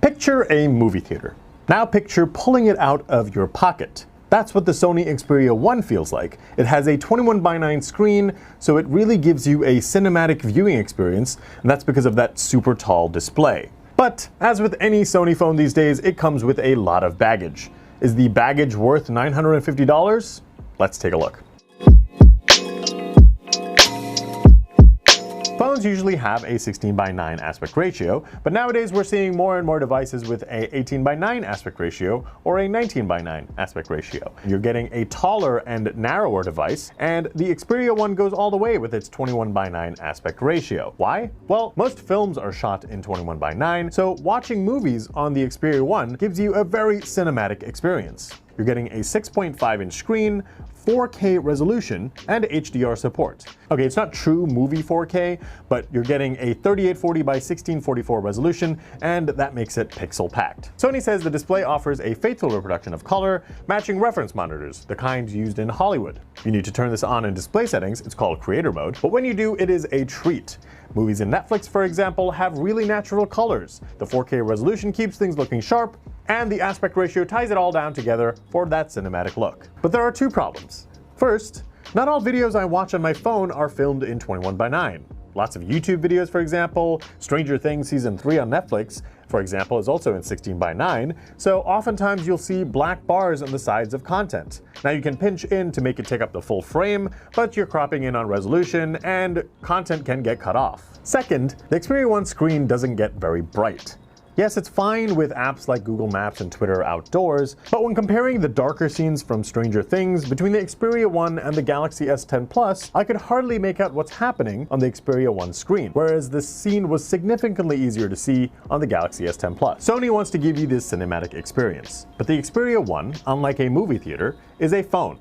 Picture a movie theater. Now picture pulling it out of your pocket. That's what the Sony Xperia 1 feels like. It has a 21:9 screen, so it really gives you a cinematic viewing experience, and that's because of that super tall display. But as with any Sony phone these days, it comes with a lot of baggage. Is the baggage worth $950? Let's take a look. Phones usually have a 16:9 aspect ratio, but nowadays we're seeing more and more devices with a 18:9 aspect ratio or a 19:9 aspect ratio. You're getting a taller and narrower device, and the Xperia 1 goes all the way with its 21:9 aspect ratio. Why? Well, most films are shot in 21:9, so watching movies on the Xperia 1 gives you a very cinematic experience. You're getting a 6.5-inch screen, 4K resolution, and HDR support. Okay, it's not true movie 4K, but you're getting a 3840 by 1644 resolution, and that makes it pixel-packed. Sony says the display offers a faithful reproduction of color, matching reference monitors, the kind used in Hollywood. You need to turn this on in display settings, it's called creator mode, but when you do, it is a treat. Movies in Netflix, for example, have really natural colors. The 4K resolution keeps things looking sharp, and the aspect ratio ties it all down together for that cinematic look. But there are two problems. First, not all videos I watch on my phone are filmed in 21:9. Lots of YouTube videos, for example, Stranger Things Season 3 on Netflix, for example, is also in 16:9, so oftentimes you'll see black bars on the sides of content. Now you can pinch in to make it take up the full frame, but you're cropping in on resolution and content can get cut off. Second, the Xperia 1 screen doesn't get very bright. Yes, it's fine with apps like Google Maps and Twitter outdoors, but when comparing the darker scenes from Stranger Things between the Xperia 1 and the Galaxy S10 Plus, I could hardly make out what's happening on the Xperia 1 screen, whereas this scene was significantly easier to see on the Galaxy S10 Plus. Sony wants to give you this cinematic experience, but the Xperia 1, unlike a movie theater, is a phone.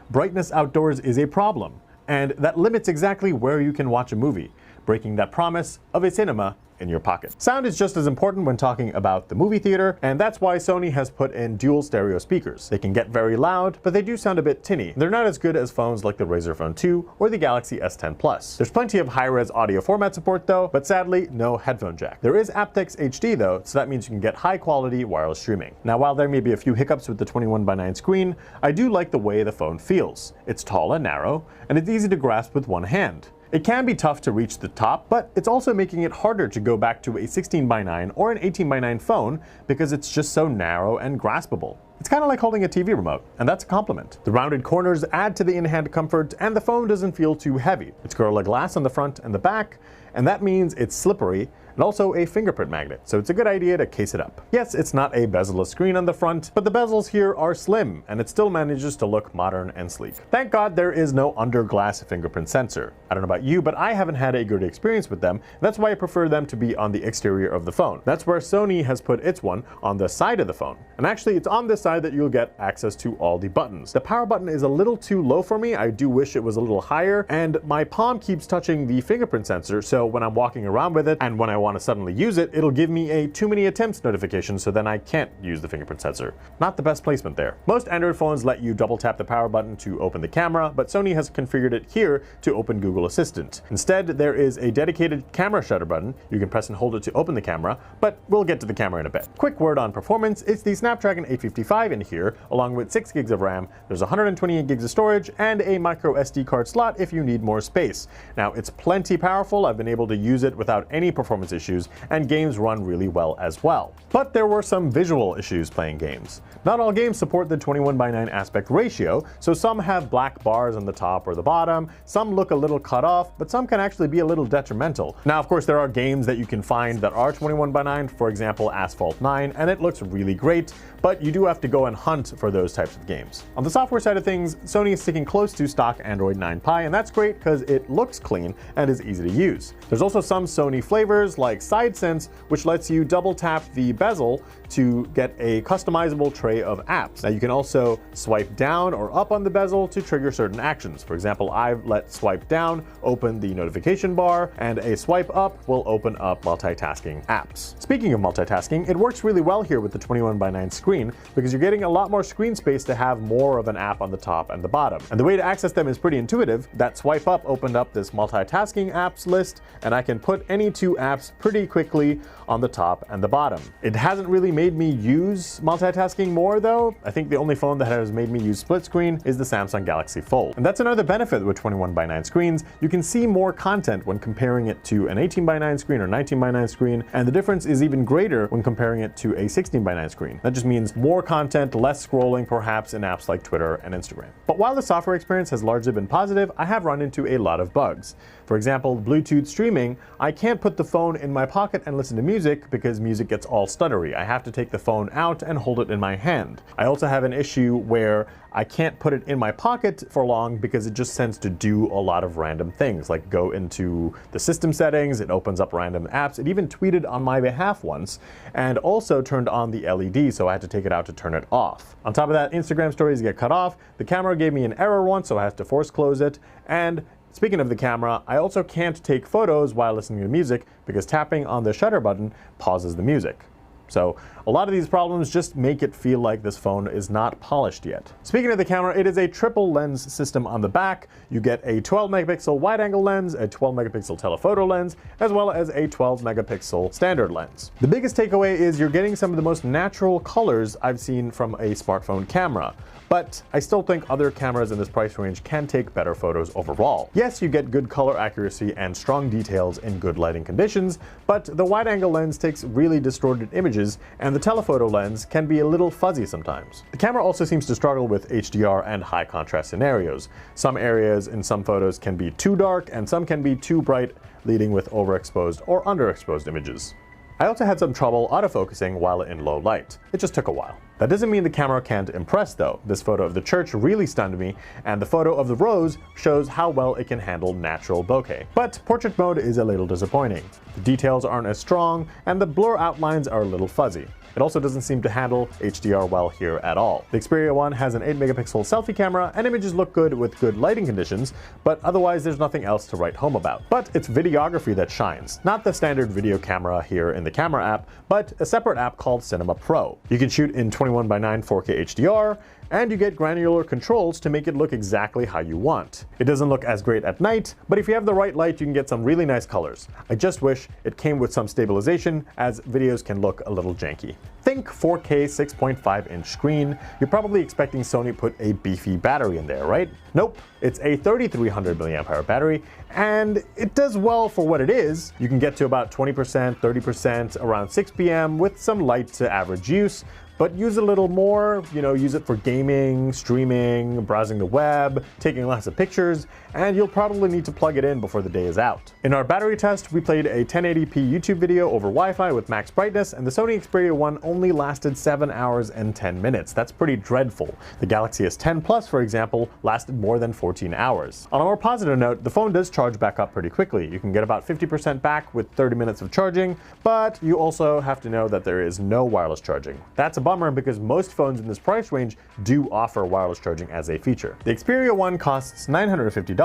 Brightness outdoors is a problem, and that limits exactly where you can watch a movie, breaking that promise of a cinema in your pocket. Sound is just as important when talking about the movie theater, and that's why Sony has put in dual stereo speakers. They can get very loud, but they do sound a bit tinny. They're not as good as phones like the Razer Phone 2 or the Galaxy S10 Plus. There's plenty of high-res audio format support though, but sadly, no headphone jack. There is aptX HD though, so that means you can get high-quality wireless streaming. Now, while there may be a few hiccups with the 21:9 screen, I do like the way the phone feels. It's tall and narrow, and it's easy to grasp with one hand. It can be tough to reach the top, but it's also making it harder to go back to a 16:9 or an 18:9 phone because it's just so narrow and graspable. It's kind of like holding a TV remote, and that's a compliment. The rounded corners add to the in-hand comfort, and the phone doesn't feel too heavy. It's Gorilla Glass on the front and the back, and that means it's slippery, and also a fingerprint magnet, so it's a good idea to case it up. Yes, it's not a bezel-less screen on the front, but the bezels here are slim, and it still manages to look modern and sleek. Thank God there is no under-glass fingerprint sensor. I don't know about you, but I haven't had a good experience with them, and that's why I prefer them to be on the exterior of the phone. That's where Sony has put its one, on the side of the phone. And actually, it's on this side that you'll get access to all the buttons. The power button is a little too low for me. I do wish it was a little higher, and my palm keeps touching the fingerprint sensor, so when I'm walking around with it, and when I want to suddenly use it, it'll give me a too many attempts notification, so then I can't use the fingerprint sensor. Not the best placement there. Most Android phones let you double tap the power button to open the camera, but Sony has configured it here to open Google Assistant. Instead, there is a dedicated camera shutter button. You can press and hold it to open the camera, but we'll get to the camera in a bit. Quick word on performance, it's the Snapdragon 855 in here, along with 6 gigs of RAM. There's 128 gigs of storage and a micro SD card slot if you need more space. Now, it's plenty powerful. I've been able to use it without any performance issues, and games run really well as well. But there were some visual issues playing games. Not all games support the 21:9 aspect ratio, so some have black bars on the top or the bottom, some look a little cut off, but some can actually be a little detrimental. Now, of course, there are games that you can find that are 21:9, for example, Asphalt 9, and it looks really great, but you do have to go and hunt for those types of games. On the software side of things, Sony is sticking close to stock Android 9 Pie, and that's great because it looks clean and is easy to use. There's also some Sony flavors like SideSense, which lets you double tap the bezel to get a customizable tray of apps. Now, you can also swipe down or up on the bezel to trigger certain actions. For example, I've let swipe down open the notification bar, and a swipe up will open up multitasking apps. Speaking of multitasking, it works really well here with the 21:9 screen because you're getting a lot more screen space to have more of an app on the top and the bottom. And the way to access them is pretty intuitive. That swipe up opened up this multitasking apps list, and I can put any two apps apps pretty quickly on the top and the bottom. It hasn't really made me use multitasking more though. I think the only phone that has made me use split screen is the Samsung Galaxy Fold. And that's another benefit with 21:9 screens. You can see more content when comparing it to an 18:9 screen or 19:9 screen, and the difference is even greater when comparing it to a 16:9 screen. That just means more content, less scrolling perhaps in apps like Twitter and Instagram. But while the software experience has largely been positive, I have run into a lot of bugs. For example, Bluetooth streaming, I can't put the phone in my pocket and listen to music because music gets all stuttery. I have to take the phone out and hold it in my hand. I also have an issue where I can't put it in my pocket for long because it just tends to do a lot of random things, like go into the system settings, it opens up random apps. It even tweeted on my behalf once, and also turned on the LED, so I had to take it out to turn it off. On top of that, Instagram stories get cut off. The camera gave me an error once, so I had to force close it. And speaking of the camera, I also can't take photos while listening to music because tapping on the shutter button pauses the music. So a lot of these problems just make it feel like this phone is not polished yet. Speaking of the camera, it is a triple lens system on the back. You get a 12 megapixel wide angle lens, a 12 megapixel telephoto lens, as well as a 12 megapixel standard lens. The biggest takeaway is you're getting some of the most natural colors I've seen from a smartphone camera. But I still think other cameras in this price range can take better photos overall. Yes, you get good color accuracy and strong details in good lighting conditions, but the wide-angle lens takes really distorted images, and the telephoto lens can be a little fuzzy sometimes. The camera also seems to struggle with HDR and high contrast scenarios. Some areas in some photos can be too dark, and some can be too bright, leading with overexposed or underexposed images. I also had some trouble autofocusing while in low light. It just took a while. That doesn't mean the camera can't impress though. This photo of the church really stunned me, and the photo of the rose shows how well it can handle natural bokeh. But portrait mode is a little disappointing. The details aren't as strong, and the blur outlines are a little fuzzy. It also doesn't seem to handle HDR well here at all. The Xperia 1 has an 8 megapixel selfie camera, and images look good with good lighting conditions, but otherwise there's nothing else to write home about. But it's videography that shines. Not the standard video camera here in the camera app, but a separate app called Cinema Pro. You can shoot in 21:9 4K HDR, and you get granular controls to make it look exactly how you want. It doesn't look as great at night, but if you have the right light, you can get some really nice colors. I just wish it came with some stabilization, as videos can look a little janky. Think 4K 6.5-inch screen. You're probably expecting Sony put a beefy battery in there, right? Nope, it's a 3300 mAh battery, and it does well for what it is. You can get to about 20%, 30% around 6 p.m. with some light to average use, but use a little more, use it for gaming, streaming, browsing the web, taking lots of pictures, and you'll probably need to plug it in before the day is out. In our battery test, we played a 1080p YouTube video over Wi-Fi with max brightness, and the Sony Xperia 1 only lasted 7 hours and 10 minutes. That's pretty dreadful. The Galaxy S10 Plus, for example, lasted more than 14 hours. On a more positive note, the phone does charge back up pretty quickly. You can get about 50% back with 30 minutes of charging, but you also have to know that there is no wireless charging. That's a bummer because most phones in this price range do offer wireless charging as a feature. The Xperia 1 costs $950,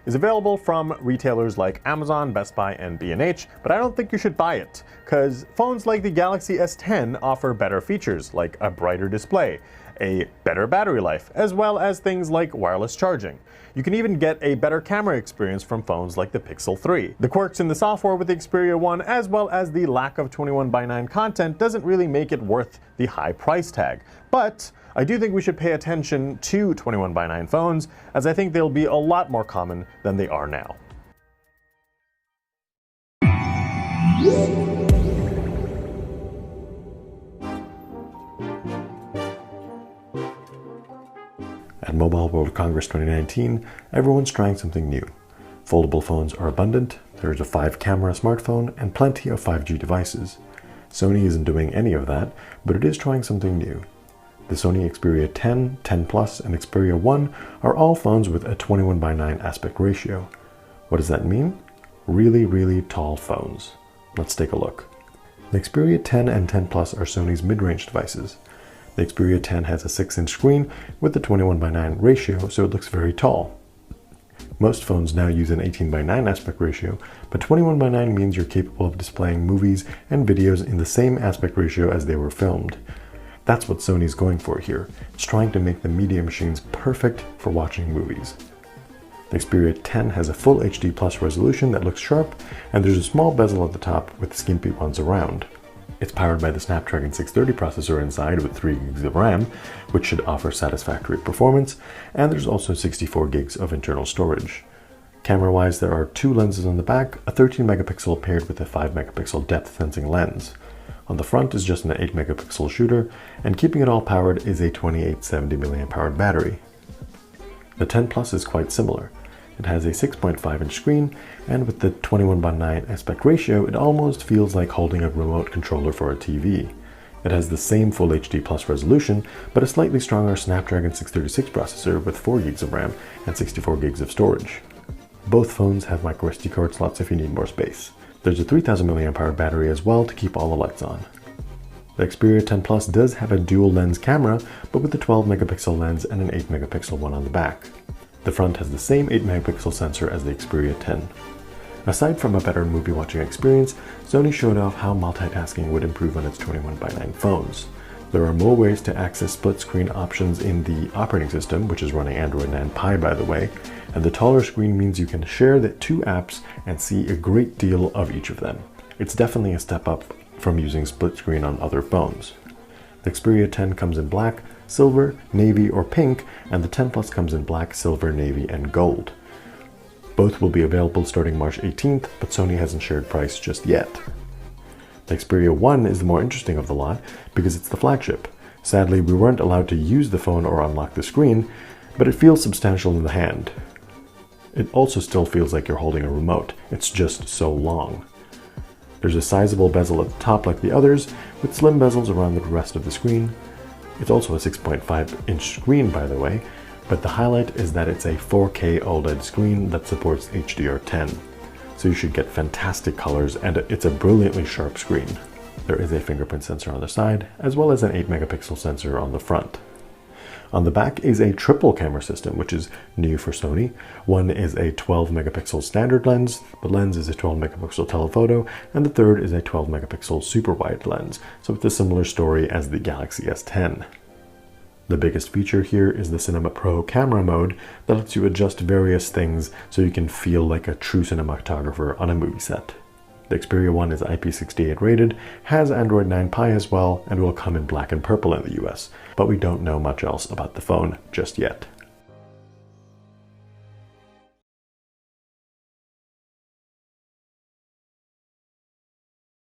is available from retailers like Amazon, Best Buy, and B&H, but I don't think you should buy it, because phones like the Galaxy S10 offer better features like a brighter display, a better battery life, as well as things like wireless charging. You can even get a better camera experience from phones like the Pixel 3. The quirks in the software with the Xperia 1, as well as the lack of 21:9 content, doesn't really make it worth the high price tag. But I do think we should pay attention to 21:9 phones, as I think they'll be a lot more common than they are now. At Mobile World Congress 2019, everyone's trying something new. Foldable phones are abundant, there's a 5-camera smartphone, and plenty of 5G devices. Sony isn't doing any of that, but it is trying something new. The Sony Xperia 10, 10 Plus, and Xperia 1 are all phones with a 21:9 aspect ratio. What does that mean? Really, really tall phones. Let's take a look. The Xperia 10 and 10 Plus are Sony's mid-range devices. The Xperia 10 has a 6-inch screen with the 21:9 ratio, so it looks very tall. Most phones now use an 18:9 aspect ratio, but 21:9 means you're capable of displaying movies and videos in the same aspect ratio as they were filmed. That's what Sony's going for here. It's trying to make the media machines perfect for watching movies. The Xperia 10 has a full HD plus resolution that looks sharp, and there's a small bezel at the top with skimpy ones around. It's powered by the Snapdragon 630 processor inside with 3 gigs of RAM, which should offer satisfactory performance, and there's also 64 gigs of internal storage. Camera-wise, there are 2 lenses on the back, a 13 megapixel paired with a 5 megapixel depth sensing lens. On the front is just an 8 megapixel shooter, and keeping it all powered is a 2870 mAh battery. The 10 Plus is quite similar. It has a 6.5-inch screen, and with the 21:9 aspect ratio, it almost feels like holding a remote controller for a TV. It has the same Full HD Plus resolution, but a slightly stronger Snapdragon 636 processor with 4 gigs of RAM and 64 gigs of storage. Both phones have microSD card slots if you need more space. There's a 3000 mAh battery as well to keep all the lights on. The Xperia 10 Plus does have a dual lens camera, but with a 12 megapixel lens and an 8 megapixel one on the back. The front has the same 8 megapixel sensor as the Xperia 10. Aside from a better movie watching experience, Sony showed off how multitasking would improve on its 21:9 phones. There are more ways to access split screen options in the operating system, which is running Android 9 Pie by the way, and the taller screen means you can share the 2 apps and see a great deal of each of them. It's definitely a step up from using split screen on other phones. The Xperia 10 comes in black, silver, navy, or pink, and the 10 Plus comes in black, silver, navy, and gold. Both will be available starting March 18th, but Sony hasn't shared price just yet. The Xperia 1 is the more interesting of the lot because it's the flagship. Sadly, we weren't allowed to use the phone or unlock the screen, but it feels substantial in the hand. It also still feels like you're holding a remote. It's just so long. There's a sizable bezel at the top like the others, with slim bezels around the rest of the screen. It's also a 6.5-inch screen, by the way, but the highlight is that it's a 4K OLED screen that supports HDR10. So you should get fantastic colors, and it's a brilliantly sharp screen. There is a fingerprint sensor on the side, as well as an 8 megapixel sensor on the front. On the back is a triple camera system, which is new for Sony. One is a 12 megapixel standard lens, the lens is a 12 megapixel telephoto, and the third is a 12 megapixel super wide lens, so it's a similar story as the Galaxy S10. The biggest feature here is the Cinema Pro camera mode that lets you adjust various things so you can feel like a true cinematographer on a movie set. The Xperia 1 is IP68 rated, has Android 9 Pie as well, and will come in black and purple in the US, but we don't know much else about the phone just yet.